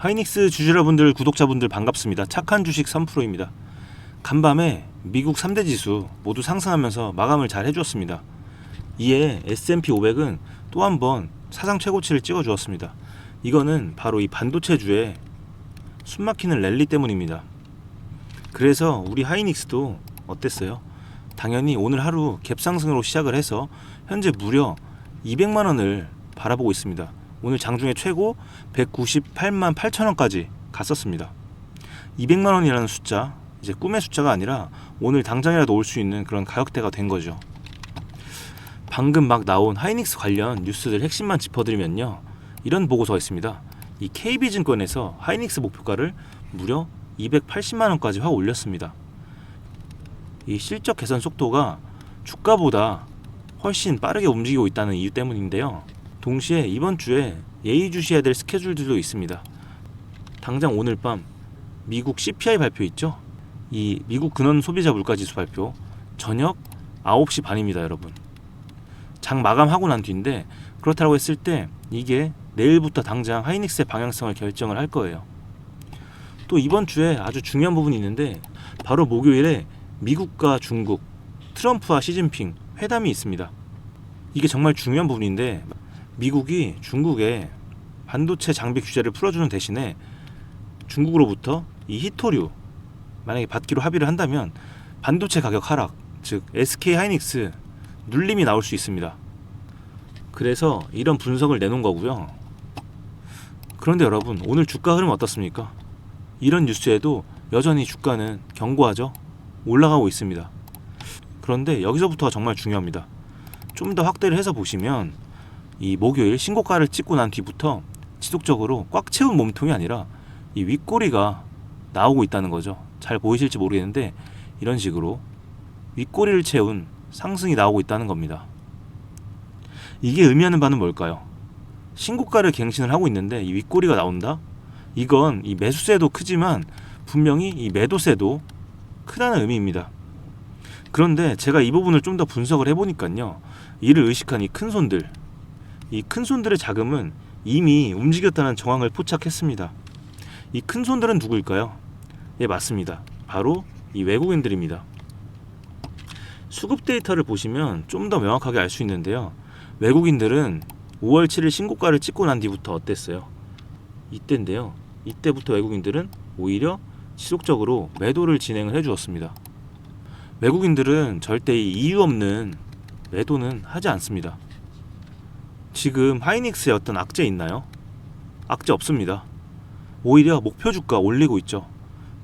하이닉스 주주여러분들, 구독자분들 반갑습니다. 착한 주식 3프로입니다. 간밤에 미국 3대 지수 모두 상승하면서 마감을 잘 해주었습니다. 이에 S&P 500은 또 한 번 사상 최고치를 찍어주었습니다. 이거는 바로 이 반도체주의 숨막히는 랠리 때문입니다. 그래서 우리 하이닉스도 어땠어요? 당연히 오늘 하루 갭상승으로 시작을 해서 현재 무려 200만원을 바라보고 있습니다. 오늘 장중에 최고 198만 8천원까지 갔었습니다. 200만원이라는 숫자, 이제 꿈의 숫자가 아니라 오늘 당장이라도 올 수 있는 그런 가격대가 된 거죠. 방금 막 나온 하이닉스 관련 뉴스들 핵심만 짚어드리면요, 이런 보고서가 있습니다. 이 KB증권에서 하이닉스 목표가를 무려 280만원까지 확 올렸습니다. 이 실적 개선 속도가 주가보다 훨씬 빠르게 움직이고 있다는 이유 때문인데요. 동시에 이번 주에 예의주시해야 될 스케줄들도 있습니다. 당장 오늘 밤 미국 CPI 발표 있죠? 이 미국 근원 소비자 물가지수 발표 저녁 9시 반입니다, 여러분. 장 마감하고 난 뒤인데, 그렇다고 했을 때 이게 내일부터 당장 하이닉스의 방향성을 결정을 할 거예요. 또 이번 주에 아주 중요한 부분이 있는데, 바로 목요일에 미국과 중국, 트럼프와 시진핑 회담이 있습니다. 이게 정말 중요한 부분인데, 미국이 중국에 반도체 장비 규제를 풀어주는 대신에 중국으로부터 이 히토류 만약에 받기로 합의를 한다면 반도체 가격 하락, 즉 SK 하이닉스 눌림이 나올 수 있습니다. 그래서 이런 분석을 내놓은 거고요. 그런데 여러분, 오늘 주가 흐름 어떻습니까? 이런 뉴스에도 여전히 주가는 견고하죠? 올라가고 있습니다. 그런데 여기서부터가 정말 중요합니다. 좀 더 확대를 해서 보시면 이 목요일 신고가를 찍고 난 뒤부터 지속적으로 꽉 채운 몸통이 아니라 이 윗꼬리가 나오고 있다는 거죠. 잘 보이실지 모르겠는데 이런 식으로 윗꼬리를 채운 상승이 나오고 있다는 겁니다. 이게 의미하는 바는 뭘까요? 신고가를 갱신을 하고 있는데 이 윗꼬리가 나온다? 이건 이 매수세도 크지만 분명히 이 매도세도 크다는 의미입니다. 그런데 제가 이 부분을 좀 더 분석을 해보니까요, 이를 의식한 이 큰손들, 이 큰손들의 자금은 이미 움직였다는 정황을 포착했습니다. 이 큰손들은 누구일까요? 예, 맞습니다. 바로 이 외국인들입니다. 수급 데이터를 보시면 좀 더 명확하게 알 수 있는데요, 외국인들은 5월 7일 신고가를 찍고 난 뒤부터 어땠어요? 이때인데요, 이때부터 외국인들은 오히려 지속적으로 매도를 진행을 해주었습니다. 외국인들은 절대 이유 없는 매도는 하지 않습니다. 지금 하이닉스에 어떤 악재 있나요? 악재 없습니다. 오히려 목표 주가 올리고 있죠.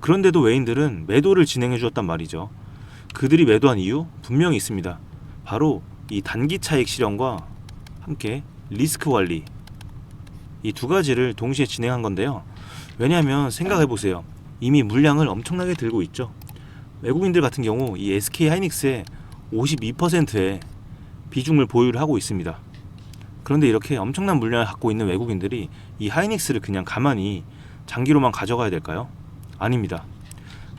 그런데도 외인들은 매도를 진행해 주었단 말이죠. 그들이 매도한 이유 분명히 있습니다. 바로 이 단기 차익 실현과 함께 리스크 관리, 이 두 가지를 동시에 진행한 건데요. 왜냐하면 생각해 보세요. 이미 물량을 엄청나게 들고 있죠. 외국인들 같은 경우 이 SK 하이닉스의 52%의 비중을 보유를 하고 있습니다. 그런데 이렇게 엄청난 물량을 갖고 있는 외국인들이 이 하이닉스를 그냥 가만히 장기로만 가져가야 될까요? 아닙니다.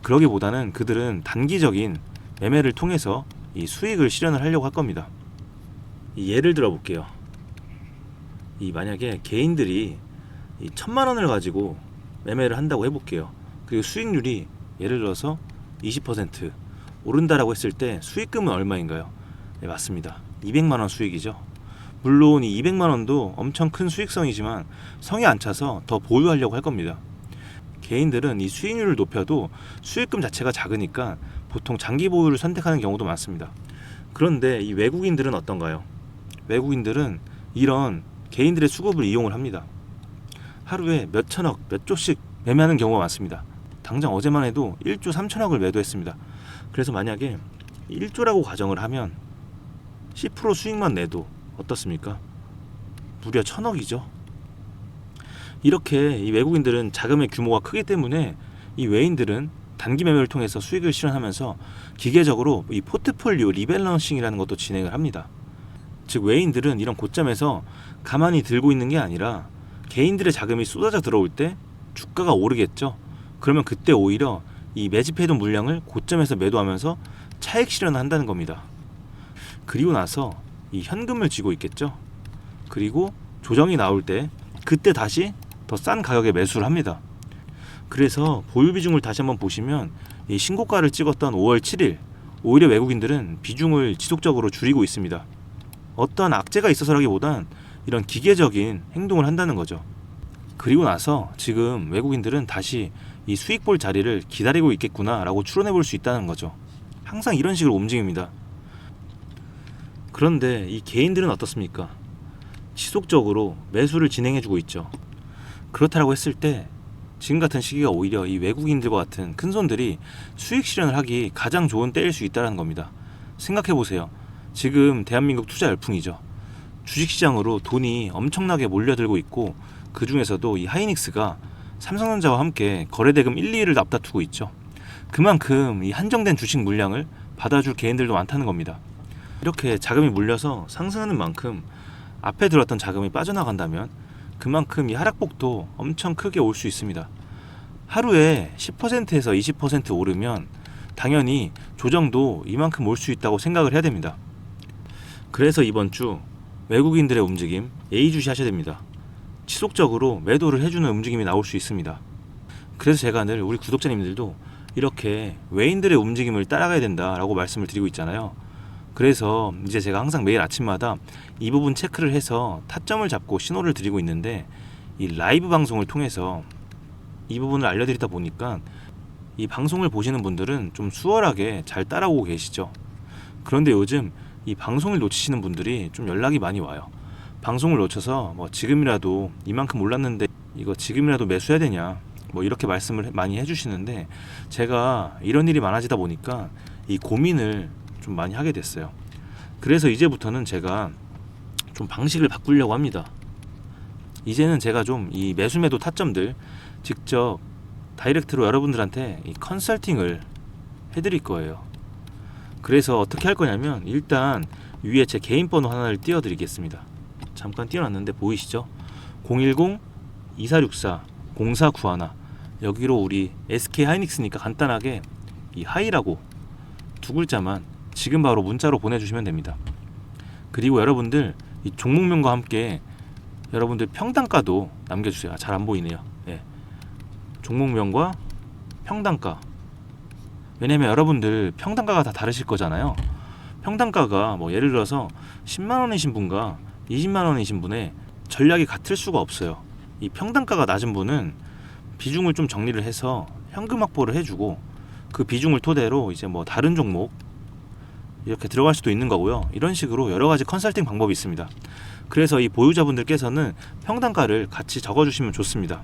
그러기보다는 그들은 단기적인 매매를 통해서 이 수익을 실현을 하려고 할 겁니다. 예를 들어 볼게요. 이 만약에 개인들이 이 1,000만원을 가지고 매매를 한다고 해볼게요. 그리고 수익률이 예를 들어서 20% 오른다라고 했을 때 수익금은 얼마인가요? 네, 맞습니다. 200만원 수익이죠. 물론 이 200만원도 엄청 큰 수익성이지만 성에 안 차서 더 보유하려고 할 겁니다. 개인들은 이 수익률을 높여도 수익금 자체가 작으니까 보통 장기 보유를 선택하는 경우도 많습니다. 그런데 이 외국인들은 어떤가요? 외국인들은 이런 개인들의 수급을 이용을 합니다. 하루에 몇 천억, 몇 조씩 매매하는 경우가 많습니다. 당장 어제만 해도 1조 3천억을 매도했습니다. 그래서 만약에 1조라고 가정을 하면 10% 수익만 내도 어떻습니까? 무려 1,000억이죠. 이렇게 이 외국인들은 자금의 규모가 크기 때문에 이 외인들은 단기 매매를 통해서 수익을 실현하면서 기계적으로 이 포트폴리오 리밸런싱이라는 것도 진행을 합니다. 즉 외인들은 이런 고점에서 가만히 들고 있는 게 아니라 개인들의 자금이 쏟아져 들어올 때 주가가 오르겠죠. 그러면 그때 오히려 이 매집해둔 물량을 고점에서 매도하면서 차익 실현을 한다는 겁니다. 그리고 나서 이 현금을 쥐고 있겠죠. 그리고 조정이 나올 때 그때 다시 더 싼 가격에 매수를 합니다. 그래서 보유 비중을 다시 한번 보시면 이 신고가를 찍었던 5월 7일 오히려 외국인들은 비중을 지속적으로 줄이고 있습니다. 어떤 악재가 있어서라기보단 이런 기계적인 행동을 한다는 거죠. 그리고 나서 지금 외국인들은 다시 이 수익 볼 자리를 기다리고 있겠구나 라고 추론해 볼 수 있다는 거죠. 항상 이런 식으로 움직입니다. 그런데 이 개인들은 어떻습니까? 지속적으로 매수를 진행해 주고 있죠. 그렇다고 했을 때 지금 같은 시기가 오히려 이 외국인들과 같은 큰손들이 수익 실현을 하기 가장 좋은 때일 수 있다는 겁니다. 생각해 보세요. 지금 대한민국 투자 열풍이죠. 주식시장으로 돈이 엄청나게 몰려들고 있고 그 중에서도 이 하이닉스가 삼성전자와 함께 거래대금 1, 2위를 앞다투고 있죠. 그만큼 이 한정된 주식 물량을 받아줄 개인들도 많다는 겁니다. 이렇게 자금이 몰려서 상승하는 만큼 앞에 들어왔던 자금이 빠져나간다면 그만큼 이 하락폭도 엄청 크게 올 수 있습니다. 하루에 10%에서 20% 오르면 당연히 조정도 이만큼 올 수 있다고 생각을 해야 됩니다. 그래서 이번 주 외국인들의 움직임 예의주시하셔야 됩니다. 지속적으로 매도를 해주는 움직임이 나올 수 있습니다. 그래서 제가 늘 우리 구독자님들도 이렇게 외인들의 움직임을 따라가야 된다라고 말씀을 드리고 있잖아요. 그래서 이제 제가 항상 매일 아침마다 이 부분 체크를 해서 타점을 잡고 신호를 드리고 있는데 이 라이브 방송을 통해서 이 부분을 알려드리다 보니까 이 방송을 보시는 분들은 좀 수월하게 잘 따라오고 계시죠. 그런데 요즘 이 방송을 놓치시는 분들이 좀 연락이 많이 와요. 방송을 놓쳐서 뭐 지금이라도 이만큼 올랐는데 이거 지금이라도 매수해야 되냐 뭐 이렇게 말씀을 많이 해주시는데 제가 이런 일이 많아지다 보니까 이 고민을 좀 많이 하게 됐어요. 그래서 이제부터는 제가 좀 방식을 바꾸려고 합니다. 이제는 제가 좀 이 매수매도 타점들 직접 다이렉트로 여러분들한테 이 컨설팅을 해드릴 거예요. 그래서 어떻게 할 거냐면 일단 위에 제 개인 번호 하나를 띄워드리겠습니다. 잠깐 띄워놨는데 보이시죠? 010-2464-0491 여기로 우리 SK 하이닉스니까 간단하게 이 하이라고 두 글자만 지금 바로 문자로 보내주시면 됩니다. 그리고 여러분들 이 종목명과 함께 여러분들 평단가도 남겨주세요. 잘 안 보이네요. 예. 종목명과 평단가. 왜냐면 여러분들 평단가가 다 다르실 거잖아요. 평단가가 뭐 예를 들어서 10만원이신 분과 20만원이신 분의 전략이 같을 수가 없어요. 이 평단가가 낮은 분은 비중을 좀 정리를 해서 현금 확보를 해주고 그 비중을 토대로 이제 뭐 다른 종목 이렇게 들어갈 수도 있는 거고요. 이런 식으로 여러 가지 컨설팅 방법이 있습니다. 그래서 이 보유자분들께서는 평단가를 같이 적어주시면 좋습니다.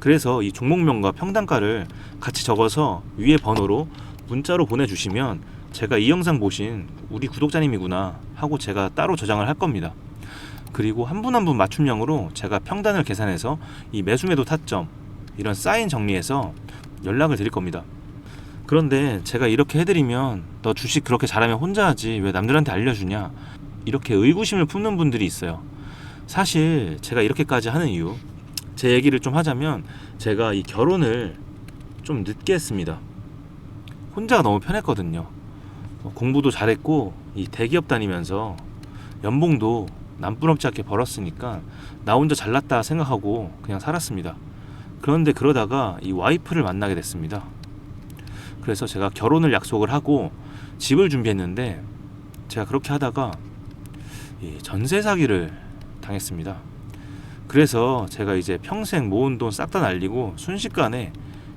그래서 이 종목명과 평단가를 같이 적어서 위에 번호로 문자로 보내주시면 제가 이 영상 보신 우리 구독자님이구나 하고 제가 따로 저장을 할 겁니다. 그리고 한 분 한 분 맞춤형으로 제가 평단을 계산해서 이 매수매도 타점 이런 사인 정리해서 연락을 드릴 겁니다. 그런데 제가 이렇게 해드리면 너 주식 그렇게 잘하면 혼자 하지 왜 남들한테 알려주냐 이렇게 의구심을 품는 분들이 있어요. 사실 제가 이렇게까지 하는 이유 제 얘기를 좀 하자면 제가 이 결혼을 좀 늦게 했습니다. 혼자가 너무 편했거든요. 공부도 잘했고 이 대기업 다니면서 연봉도 남부럽지 않게 벌었으니까 나 혼자 잘났다 생각하고 그냥 살았습니다. 그런데 그러다가 이 와이프를 만나게 됐습니다. 그래서 제가 결혼을 약속을 하고 집을 준비했는데 제가 그렇게 하다가 이 전세 사기를 당했습니다. 그래서 제가 이제 평생 모은 돈 싹 다 날리고 순식간에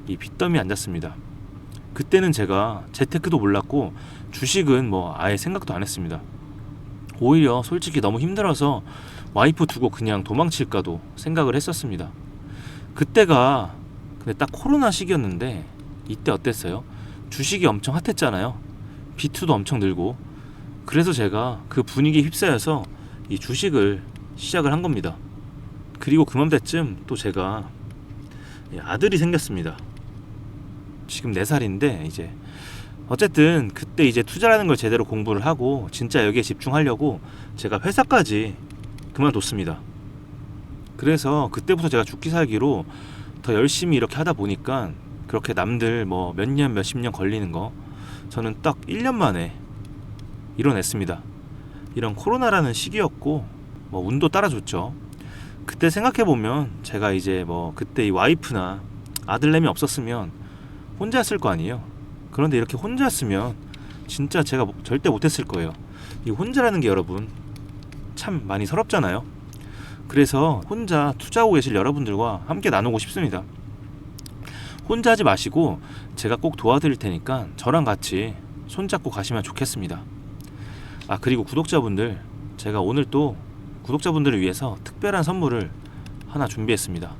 이 빚더미에 앉았습니다. 그때는 제가 재테크도 몰랐고 주식은 뭐 아예 생각도 안 했습니다. 오히려 솔직히 너무 힘들어서 와이프 두고 그냥 도망칠까도 생각을 했었습니다. 그때가 근데 딱 코로나 시기였는데 이때 어땠어요? 주식이 엄청 핫했잖아요. 비투도 엄청 늘고. 그래서 제가 그 분위기에 휩싸여서 이 주식을 시작을 한 겁니다. 그리고 그맘때쯤 또 제가 아들이 생겼습니다. 지금 4살인데 이제 어쨌든 그때 이제 투자라는 걸 제대로 공부를 하고 진짜 여기에 집중하려고 제가 회사까지 그만뒀습니다. 그래서 그때부터 제가 죽기 살기로 더 열심히 이렇게 하다 보니까 그렇게 남들 뭐 몇 년 몇십 년 걸리는 거 저는 딱 1년 만에 이뤄냈습니다. 이런 코로나라는 시기였고 뭐 운도 따라줬죠. 그때 생각해보면 제가 이제 뭐 그때 이 와이프나 아들내미 없었으면 혼자였을 거 아니에요. 그런데 이렇게 혼자였으면 진짜 제가 절대 못했을 거예요. 이 혼자라는 게 여러분 참 많이 서럽잖아요. 그래서 혼자 투자하고 계실 여러분들과 함께 나누고 싶습니다. 혼자 하지 마시고 제가 꼭 도와드릴 테니까 저랑 같이 손잡고 가시면 좋겠습니다. 그리고 구독자분들, 제가 오늘 또 구독자분들을 위해서 특별한 선물을 하나 준비했습니다.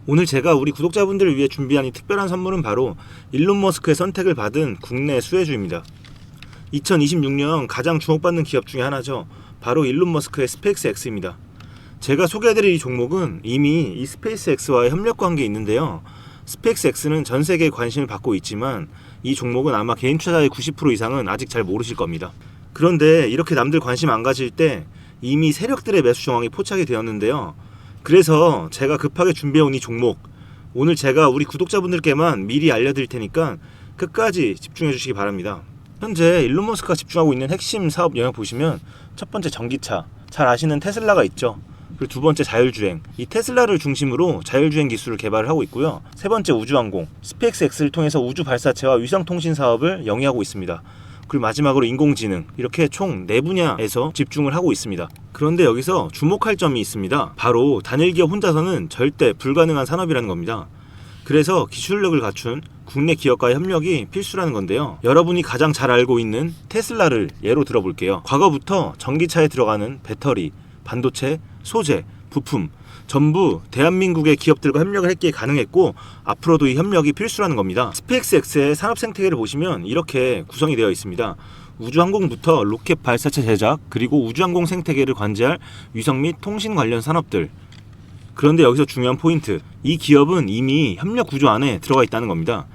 오늘 제가 우리 구독자분들을 위해 준비한 이 특별한 선물은 바로 일론 머스크의 선택을 받은 국내 수혜주입니다. 2026년 가장 주목받는 기업 중에 하나죠. 바로 일론 머스크의 스페이스X입니다. 제가 소개해드릴 이 종목은 이미 이 스페이스X와의 협력 관계에 있는데요. 스페이스X는 전 세계에 관심을 받고 있지만 이 종목은 아마 개인 투자자의 90% 이상은 아직 잘 모르실 겁니다. 그런데 이렇게 남들 관심 안 가질 때 이미 세력들의 매수 정황이 포착이 되었는데요. 그래서 제가 급하게 준비해온 이 종목, 오늘 제가 우리 구독자분들께만 미리 알려드릴 테니까 끝까지 집중해 주시기 바랍니다. 현재 일론 머스크가 집중하고 있는 핵심 사업 영역 보시면 첫 번째 전기차, 잘 아시는 테슬라가 있죠. 그리고 두 번째 자율주행, 이 테슬라를 중심으로 자율주행 기술을 개발을 하고 있고요. 세 번째 우주항공, 스페이스X를 통해서 우주 발사체와 위성통신 사업을 영위하고 있습니다. 그리고 마지막으로 인공지능, 이렇게 총 4분야에서 집중을 하고 있습니다. 그런데 여기서 주목할 점이 있습니다. 바로 단일 기업 혼자서는 절대 불가능한 산업이라는 겁니다. 그래서 기술력을 갖춘 국내 기업과의 협력이 필수라는 건데요. 여러분이 가장 잘 알고 있는 테슬라를 예로 들어볼게요. 과거부터 전기차에 들어가는 배터리, 반도체, 소재, 부품 전부 대한민국의 기업들과 협력을 했기에 가능했고 앞으로도 이 협력이 필수라는 겁니다. 스페이스X의 산업 생태계를 보시면 이렇게 구성이 되어 있습니다. 우주항공부터 로켓 발사체 제작, 그리고 우주항공 생태계를 관제할 위성 및 통신 관련 산업들. 그런데 여기서 중요한 포인트, 이 기업은 이미 협력 구조 안에 들어가 있다는 겁니다.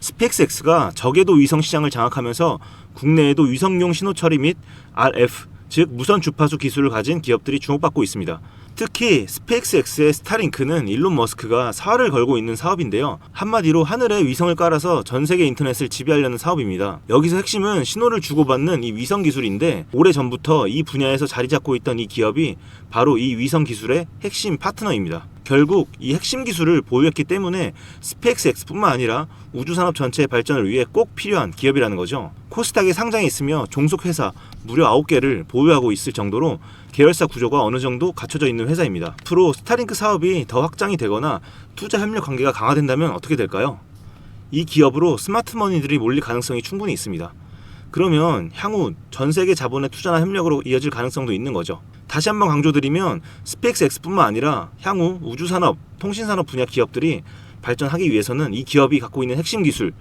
스페이스X가 저궤도 위성 시장을 장악하면서 국내에도 위성용 신호 처리 및 RF, 즉 무선 주파수 기술을 가진 기업들이 주목받고 있습니다. 특히 스페이스X의 스타링크는 일론 머스크가 사활을 걸고 있는 사업인데요. 한마디로 하늘에 위성을 깔아서 전 세계 인터넷을 지배하려는 사업입니다. 여기서 핵심은 신호를 주고받는 이 위성 기술인데 오래전부터 이 분야에서 자리 잡고 있던 이 기업이 바로 이 위성 기술의 핵심 파트너입니다. 결국 이 핵심 기술을 보유했기 때문에 스페이스X뿐만 아니라 우주산업 전체의 발전을 위해 꼭 필요한 기업이라는 거죠. 코스닥에 상장해 있으며 종속회사 무려 9개를 보유하고 있을 정도로 계열사 구조가 어느 정도 갖춰져 있는 회사입니다. 앞으로 스타링크 사업이 더 확장이 되거나 투자 협력 관계가 강화된다면 어떻게 될까요? 이 기업으로 스마트머니들이 몰릴 가능성이 충분히 있습니다. 그러면 향후 전 세계 자본의 투자나 협력으로 이어질 가능성도 있는 거죠. 다시 한번 강조드리면 스페이스X뿐만 아니라 향후 우주산업, 통신산업 분야 기업들이 발전하기 위해서는 이 기업이 갖고 있는 핵심 기술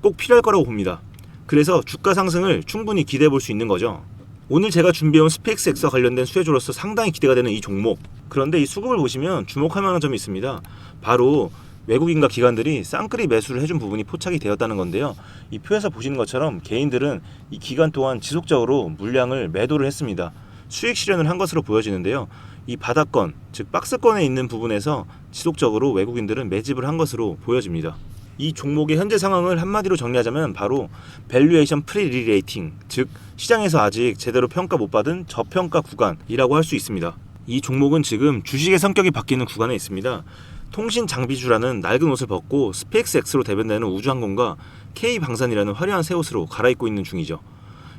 꼭 필요할 거라고 봅니다. 그래서 주가 상승을 충분히 기대해 볼 수 있는 거죠. 오늘 제가 준비해온 스페이스X와 관련된 수혜주로서 상당히 기대가 되는 이 종목. 그런데 이 수급을 보시면 주목할 만한 점이 있습니다. 바로 외국인과 기관들이 쌍끌이 매수를 해준 부분이 포착이 되었다는 건데요. 이 표에서 보시는 것처럼 개인들은 이 기간 동안 지속적으로 물량을 매도를 했습니다. 수익 실현을 한 것으로 보여지는데요. 이 바닥권, 즉 박스권에 있는 부분에서 지속적으로 외국인들은 매집을 한 것으로 보여집니다. 이 종목의 현재 상황을 한마디로 정리하자면 바로 밸류에이션 프리리레이팅, 즉 시장에서 아직 제대로 평가 못 받은 저평가 구간이라고 할 수 있습니다. 이 종목은 지금 주식의 성격이 바뀌는 구간에 있습니다. 통신 장비주라는 낡은 옷을 벗고 스페이스X로 대변되는 우주항공과 K방산이라는 화려한 새 옷으로 갈아입고 있는 중이죠.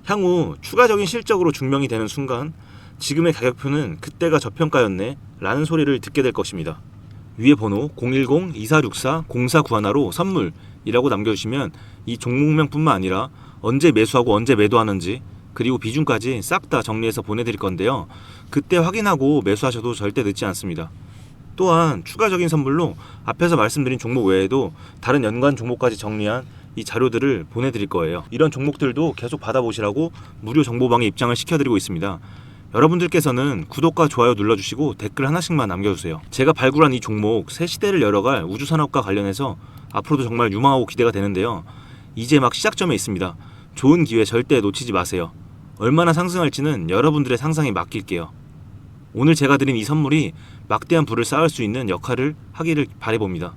향후 추가적인 실적으로 증명이 되는 순간 지금의 가격표는 그때가 저평가였네 라는 소리를 듣게 될 것입니다. 위에 번호 010-2464-0491로 선물이라고 남겨주시면 이 종목명뿐만 아니라 언제 매수하고 언제 매도하는지 그리고 비중까지 싹 다 정리해서 보내드릴 건데요. 그때 확인하고 매수하셔도 절대 늦지 않습니다. 또한 추가적인 선물로 앞에서 말씀드린 종목 외에도 다른 연관 종목까지 정리한 이 자료들을 보내드릴 거예요. 이런 종목들도 계속 받아보시라고 무료 정보방에 입장을 시켜드리고 있습니다. 여러분들께서는 구독과 좋아요 눌러주시고 댓글 하나씩만 남겨주세요. 제가 발굴한 이 종목 새 시대를 열어갈 우주산업과 관련해서 앞으로도 정말 유망하고 기대가 되는데요. 이제 막 시작점에 있습니다. 좋은 기회 절대 놓치지 마세요. 얼마나 상승할지는 여러분들의 상상에 맡길게요. 오늘 제가 드린 이 선물이 막대한 부를 쌓을 수 있는 역할을 하기를 바라봅니다.